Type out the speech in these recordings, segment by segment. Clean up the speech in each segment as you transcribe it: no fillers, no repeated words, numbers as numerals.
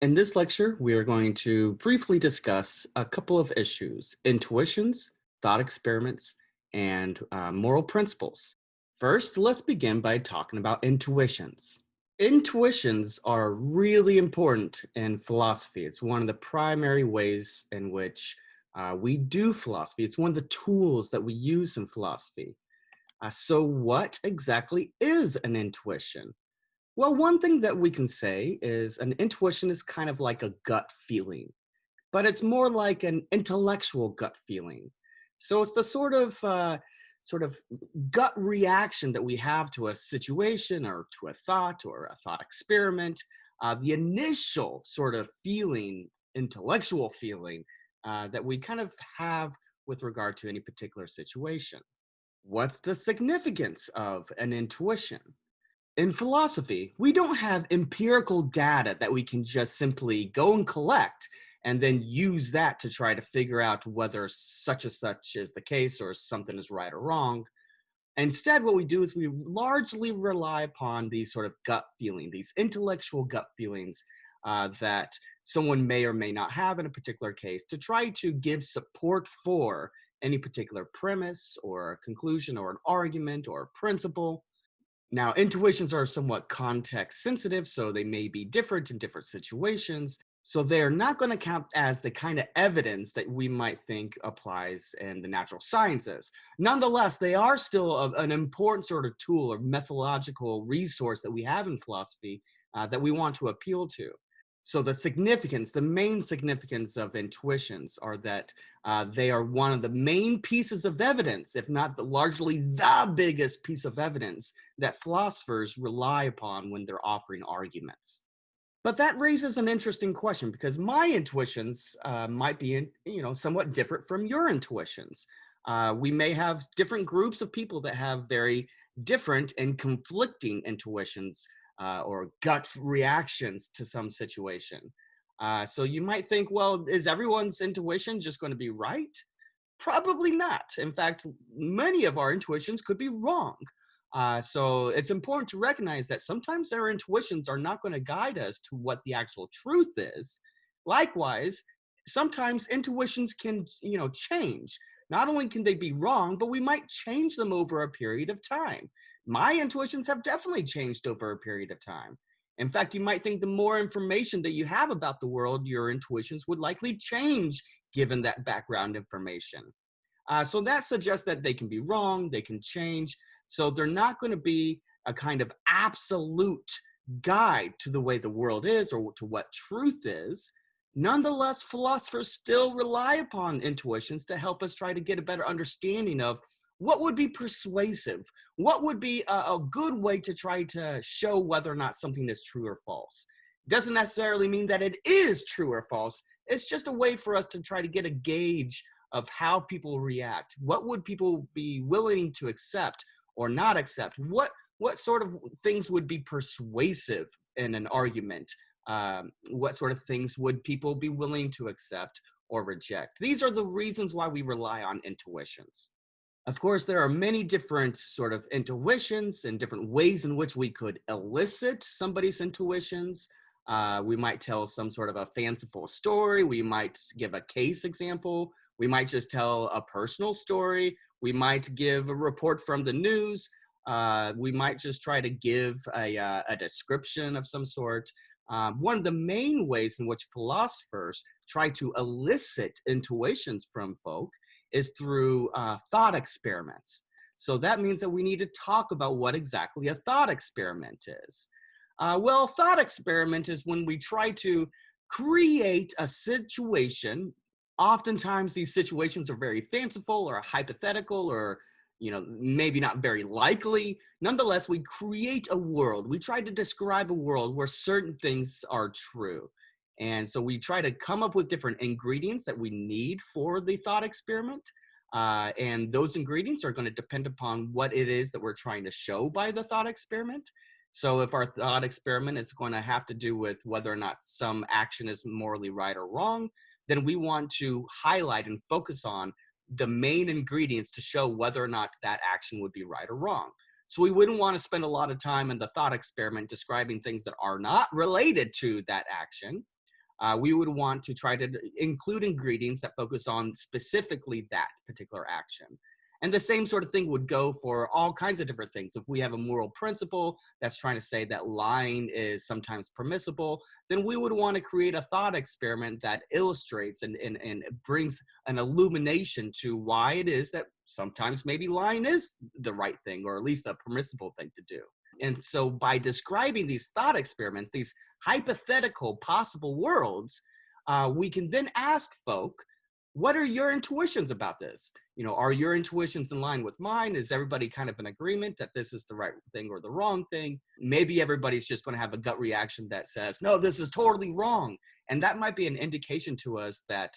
In this lecture, we are going to briefly discuss a couple of issues: intuitions, thought experiments, and moral principles. First, let's begin by talking about intuitions. Intuitions are really important in philosophy. It's one of the primary ways in which we do philosophy, it's one of the tools that we use in philosophy. So, what exactly is an intuition? Well, one thing that we can say is an intuition is kind of like a gut feeling, but it's more like an intellectual gut feeling. So it's the sort of gut reaction that we have to a situation or to a thought or a thought experiment. The initial sort of feeling, intellectual feeling that we kind of have with regard to any particular situation. What's the significance of an intuition? In philosophy, we don't have empirical data that we can just simply go and collect and then use that to try to figure out whether such and such is the case or something is right or wrong. Instead, what we do is we largely rely upon these sort of gut feeling, these intellectual gut feelings that someone may or may not have in a particular case to try to give support for any particular premise or conclusion or an argument or principle. Now, intuitions are somewhat context sensitive, so they may be different in different situations. So they're not going to count as the kind of evidence that we might think applies in the natural sciences. Nonetheless, they are still an important sort of tool or methodological resource that we have in philosophy that we want to appeal to. So the significance, the main significance of intuitions are that they are one of the main pieces of evidence, if not largely the biggest piece of evidence that philosophers rely upon when they're offering arguments. But that raises an interesting question because my intuitions might be, somewhat different from your intuitions. We may have different groups of people that have very different and conflicting intuitions or gut reactions to some situation. So you might think, well, is everyone's intuition just going to be right? Probably not. In fact, many of our intuitions could be wrong. So it's important to recognize that sometimes our intuitions are not going to guide us to what the actual truth is. Likewise, sometimes intuitions can, change. Not only can they be wrong, but we might change them over a period of time. My intuitions have definitely changed over a period of time. In fact, you might think the more information that you have about the world, your intuitions would likely change given that background information. So that suggests that they can be wrong, they can change. So they're not going to be a kind of absolute guide to the way the world is or to what truth is. Nonetheless, philosophers still rely upon intuitions to help us try to get a better understanding of what would be persuasive, what would be a good way to try to show whether or not something is true or false. Doesn't necessarily mean that it is true or false. It's just a way for us to try to get a gauge of how people react. What would people be willing to accept or not accept? What sort of things would be persuasive in an argument? What sort of things would people be willing to accept or reject? These are the reasons why we rely on intuitions. Of course, there are many different sort of intuitions and different ways in which we could elicit somebody's intuitions. We might tell some sort of a fanciful story. We might give a case example. We might just tell a personal story. We might give a report from the news. We might just try to give a description of some sort. One of the main ways in which philosophers try to elicit intuitions from folk is through thought experiments. So that means that we need to talk about what exactly a thought experiment is. Well, thought experiment is when we try to create a situation. Oftentimes, these situations are very fanciful or hypothetical or maybe not very likely. Nonetheless, we create a world. We try to describe a world where certain things are true. And so we try to come up with different ingredients that we need for the thought experiment. And those ingredients are going to depend upon what it is that we're trying to show by the thought experiment. So if our thought experiment is going to have to do with whether or not some action is morally right or wrong, then we want to highlight and focus on the main ingredients to show whether or not that action would be right or wrong. So we wouldn't want to spend a lot of time in the thought experiment describing things that are not related to that action. we would want to try to include ingredients that focus on specifically that particular action. And the same sort of thing would go for all kinds of different things. If we have a moral principle that's trying to say that lying is sometimes permissible, then we would want to create a thought experiment that illustrates and brings an illumination to why it is that sometimes maybe lying is the right thing, or at least a permissible thing to do. And so by describing these thought experiments, these hypothetical possible worlds, we can then ask folk, what are your intuitions about this? Are your intuitions in line with mine? Is everybody kind of in agreement that this is the right thing or the wrong thing? Maybe everybody's just going to have a gut reaction that says, no, this is totally wrong. And that might be an indication to us that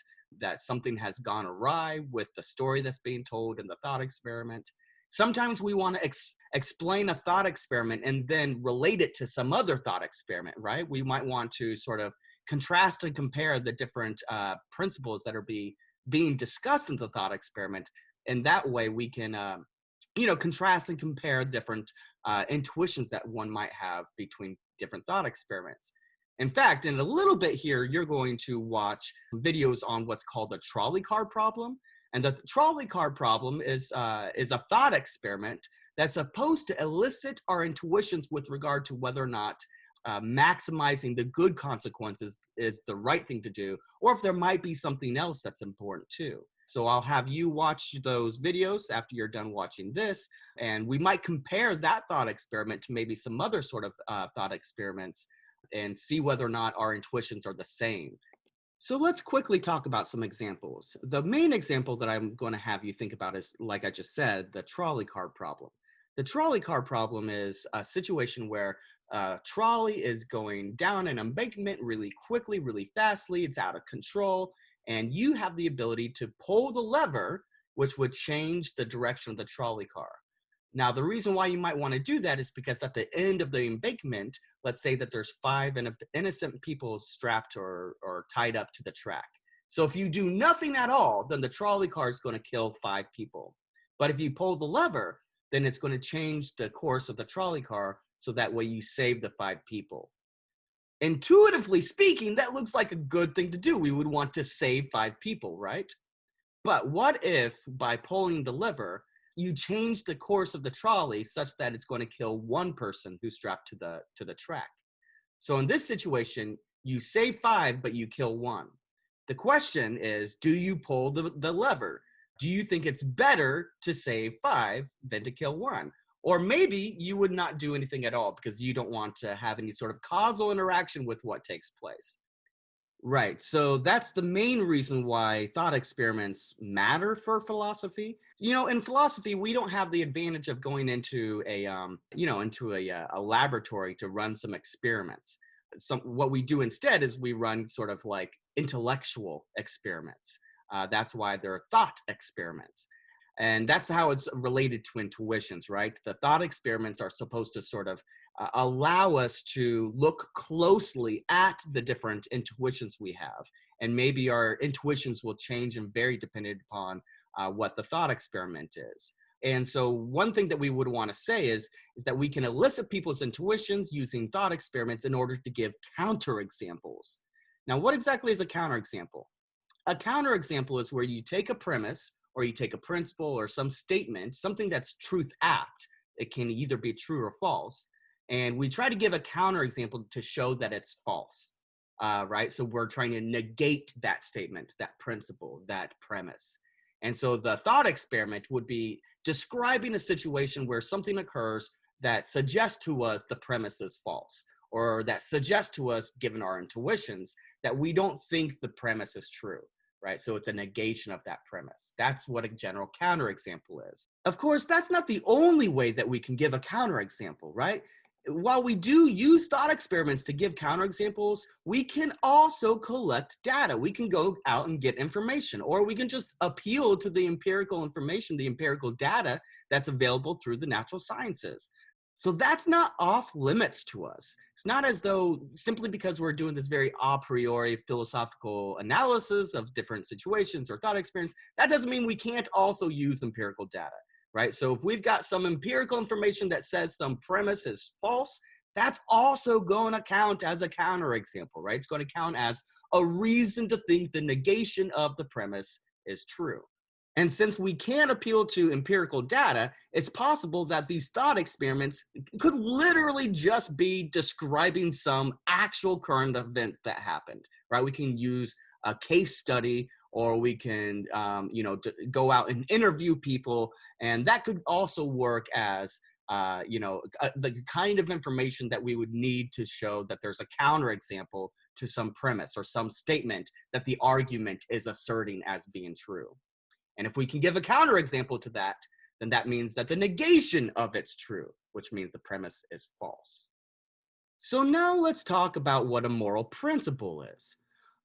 something has gone awry with the story that's being told in the thought experiment. Sometimes we want to explain a thought experiment and then relate it to some other thought experiment, right? We might want to sort of contrast and compare the different principles that are being discussed in the thought experiment. And that way we can, contrast and compare different intuitions that one might have between different thought experiments. In fact, in a little bit here, you're going to watch videos on what's called the trolley car problem. And the trolley car problem is a thought experiment that's supposed to elicit our intuitions with regard to whether or not maximizing the good consequences is the right thing to do, or if there might be something else that's important too. So I'll have you watch those videos after you're done watching this, and we might compare that thought experiment to maybe some other sort of thought experiments and see whether or not our intuitions are the same. So let's quickly talk about some examples. The main example that I'm going to have you think about is, like I just said, the trolley car problem. The trolley car problem is a situation where a trolley is going down an embankment really quickly, really fastly. It's out of control. And you have the ability to pull the lever, which would change the direction of the trolley car. Now, the reason why you might want to do that is because at the end of the embankment, let's say that there's 5 innocent people strapped or tied up to the track. So if you do nothing at all, then the trolley car is going to kill 5 people. But if you pull the lever, then it's going to change the course of the trolley car so that way you save the 5 people. Intuitively speaking, that looks like a good thing to do. We would want to save 5 people, right? But what if by pulling the lever, you change the course of the trolley such that it's going to kill 1 person who's strapped to the track? So in this situation, you save 5, but you kill 1. The question is, do you pull the lever? Do you think it's better to save 5 than to kill 1? Or maybe you would not do anything at all because you don't want to have any sort of causal interaction with what takes place. Right. So that's the main reason why thought experiments matter for philosophy. In philosophy, we don't have the advantage of going into a laboratory to run some experiments. What we do instead is we run sort of like intellectual experiments. That's why they're thought experiments. And that's how it's related to intuitions, right? The thought experiments are supposed to sort of allow us to look closely at the different intuitions we have. And maybe our intuitions will change and vary depending upon what the thought experiment is. And so one thing that we would want to say is that we can elicit people's intuitions using thought experiments in order to give counterexamples. Now, what exactly is a counterexample? A counterexample is where you take a premise or you take a principle or some statement, something that's truth apt. It can either be true or false. And we try to give a counterexample to show that it's false, right? So we're trying to negate that statement, that principle, that premise. And so the thought experiment would be describing a situation where something occurs that suggests to us the premise is false, or that suggests to us, given our intuitions, that we don't think the premise is true. Right? So it's a negation of that premise. That's what a general counterexample is. Of course, that's not the only way that we can give a counterexample, right? While we do use thought experiments to give counterexamples, we can also collect data. We can go out and get information, or we can just appeal to the empirical information, the empirical data that's available through the natural sciences. So that's not off limits to us. It's not as though simply because we're doing this very a priori philosophical analysis of different situations or thought experience, that doesn't mean we can't also use empirical data, right? So if we've got some empirical information that says some premise is false, that's also going to count as a counterexample, right? It's going to count as a reason to think the negation of the premise is true. And since we can't appeal to empirical data, it's possible that these thought experiments could literally just be describing some actual current event that happened, right? We can use a case study, or we can, go out and interview people, and that could also work as the kind of information that we would need to show that there's a counterexample to some premise or some statement that the argument is asserting as being true. And if we can give a counterexample to that, then that means that the negation of it's true, which means the premise is false. So now let's talk about what a moral principle is.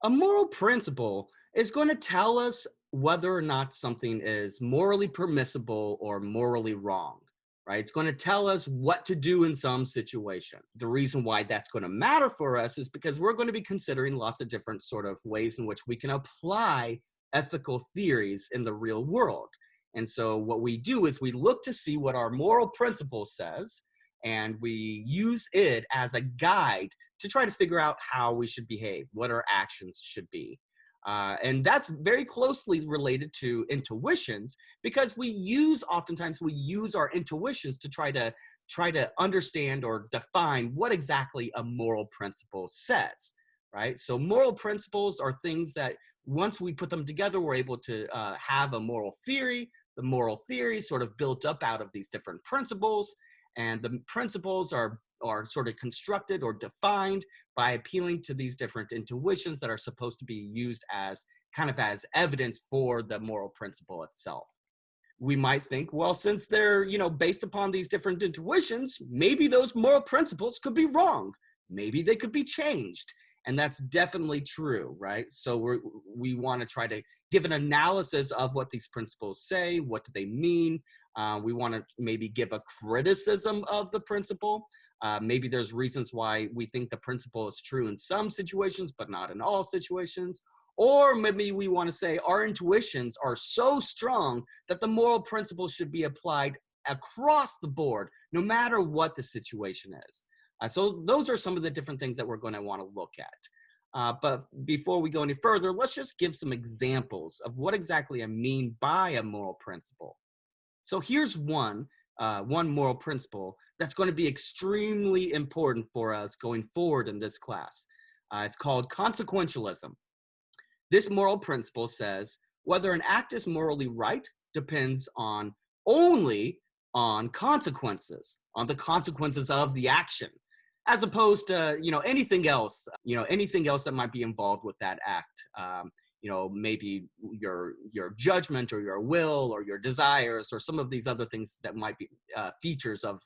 A moral principle is going to tell us whether or not something is morally permissible or morally wrong, right? It's going to tell us what to do in some situation. The reason why that's going to matter for us is because we're going to be considering lots of different sort of ways in which we can apply ethical theories in the real world. And so what we do is we look to see what our moral principle says, and we use it as a guide to try to figure out how we should behave, what our actions should be. And that's very closely related to intuitions, because oftentimes we use our intuitions to try to understand or define what exactly a moral principle says, right? So moral principles are things that once we put them together, we're able to have a moral theory. The moral theory is sort of built up out of these different principles, and the principles are sort of constructed or defined by appealing to these different intuitions that are supposed to be used as kind of as evidence for the moral principle itself. We might think, well, since they're, based upon these different intuitions, maybe those moral principles could be wrong. Maybe they could be changed. And that's definitely true, right? So we want to try to give an analysis of what these principles say. What do they mean? We want to maybe give a criticism of the principle. Maybe there's reasons why we think the principle is true in some situations, but not in all situations. Or maybe we want to say our intuitions are so strong that the moral principle should be applied across the board, no matter what the situation is. So those are some of the different things that we're going to want to look at. But before we go any further, let's just give some examples of what exactly I mean by a moral principle. So here's one moral principle that's going to be extremely important for us going forward in this class. It's called consequentialism. This moral principle says whether an act is morally right depends only on consequences, on the consequences of the action, as opposed to anything else that might be involved with that act. Maybe your judgment or your will or your desires or some of these other things that might be features of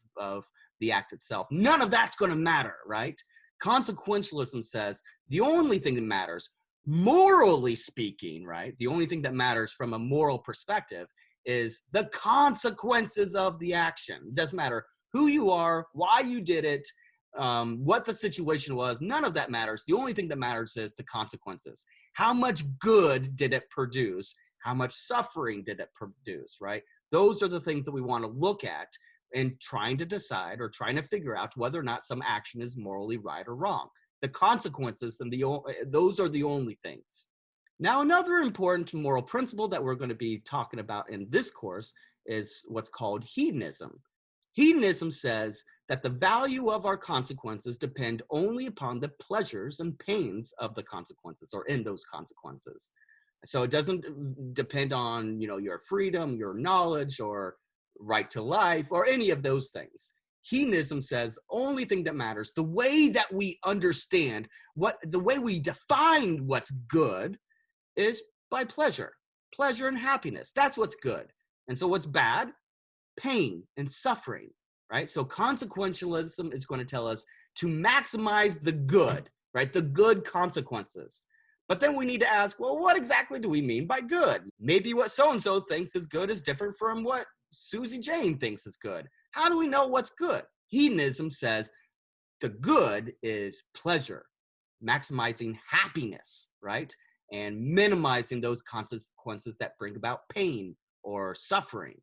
the act itself. None of that's going to matter, right? Consequentialism says the only thing that matters, morally speaking, right? The only thing that matters from a moral perspective is the consequences of the action. It doesn't matter who you are, why you did it, what the situation was. None of that matters. The only thing that matters is the consequences. How much good did it produce? How much suffering did it produce, right? Those are the things that we want to look at in trying to decide or trying to figure out whether or not some action is morally right or wrong. The consequences and those are the only things. Now, another important moral principle that we're going to be talking about in this course is what's called hedonism. Hedonism says that the value of our consequences depend only upon the pleasures and pains of the consequences, or in those consequences. So it doesn't depend on, your freedom, your knowledge, or right to life, or any of those things. Hedonism says only thing that matters, the way that we understand the way we define what's good is by pleasure and happiness. That's what's good. And so what's bad? Pain and suffering, right? So consequentialism is going to tell us to maximize the good, right? The good consequences. But then we need to ask, well, what exactly do we mean by good? Maybe what so-and-so thinks is good is different from what Susie Jane thinks is good. How do we know what's good? Hedonism says the good is pleasure, maximizing happiness, right? And minimizing those consequences that bring about pain or suffering.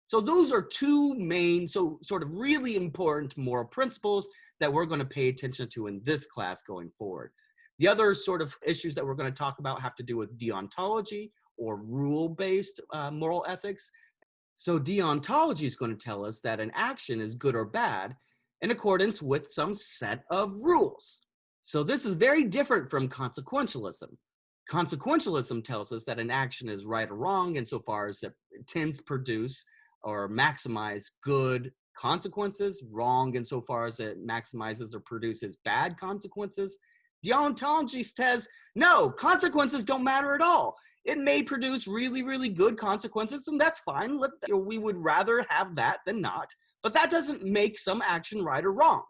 So those are two main, sort of really important moral principles that we're going to pay attention to in this class going forward. The other sort of issues that we're going to talk about have to do with deontology or rule-based moral ethics. So deontology is going to tell us that an action is good or bad in accordance with some set of rules. So this is very different from consequentialism. Consequentialism tells us that an action is right or wrong insofar as it tends to produce or maximize good consequences, wrong insofar as it maximizes or produces bad consequences. Deontology says, no, consequences don't matter at all. It may produce really, really good consequences, and that's fine. We would rather have that than not, but that doesn't make some action right or wrong.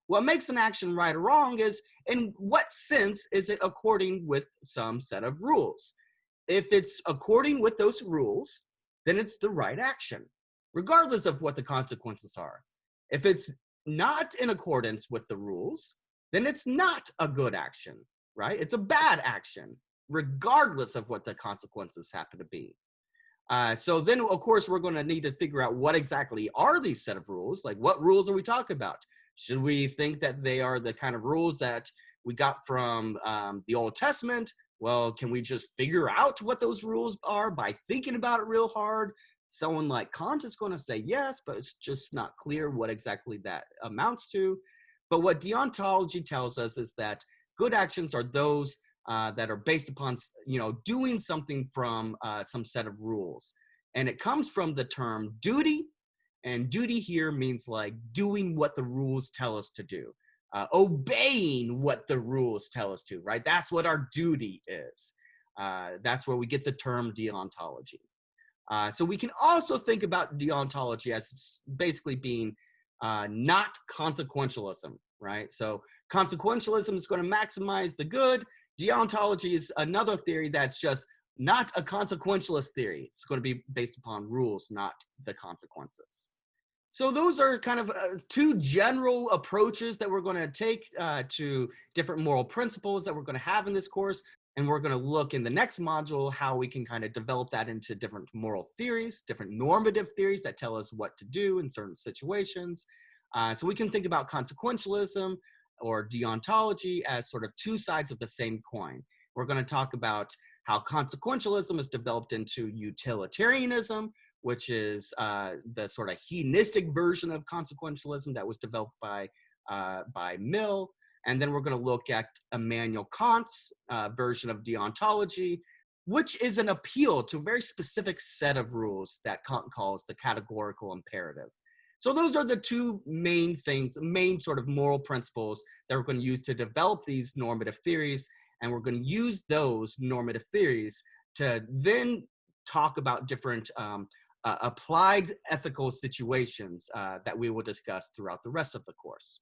What makes an action right or wrong is, in what sense is it according with some set of rules? If it's according with those rules, then it's the right action, regardless of what the consequences are. If it's not in accordance with the rules, then it's not a good action, right? It's a bad action, regardless of what the consequences happen to be. So then, of course, we're going to need to figure out what exactly are these set of rules. Like, what rules are we talking about? Should we think that they are the kind of rules that we got from the Old Testament? Well, can we just figure out what those rules are by thinking about it real hard? Someone like Kant is going to say yes, but it's just not clear what exactly that amounts to. But what deontology tells us is that good actions are those that are based upon, doing something from some set of rules. And it comes from the term duty. And duty here means like doing what the rules tell us to do, obeying what the rules tell us to, right? That's what our duty is. That's where we get the term deontology. So we can also think about deontology as basically being not consequentialism, right? So consequentialism is going to maximize the good. Deontology is another theory that's just not a consequentialist theory. It's going to be based upon rules, not the consequences. So those are kind of two general approaches that we're going to take to different moral principles that we're going to have in this course. And we're going to look in the next module how we can kind of develop that into different moral theories, different normative theories that tell us what to do in certain situations. So we can think about consequentialism or deontology as sort of two sides of the same coin. We're going to talk about how consequentialism is developed into utilitarianism, which is the sort of hedonistic version of consequentialism that was developed by Mill. And then we're going to look at Immanuel Kant's version of deontology, which is an appeal to a very specific set of rules that Kant calls the categorical imperative. So those are the two main things, main sort of moral principles that we're going to use to develop these normative theories. And we're going to use those normative theories to then talk about different applied ethical situations that we will discuss throughout the rest of the course.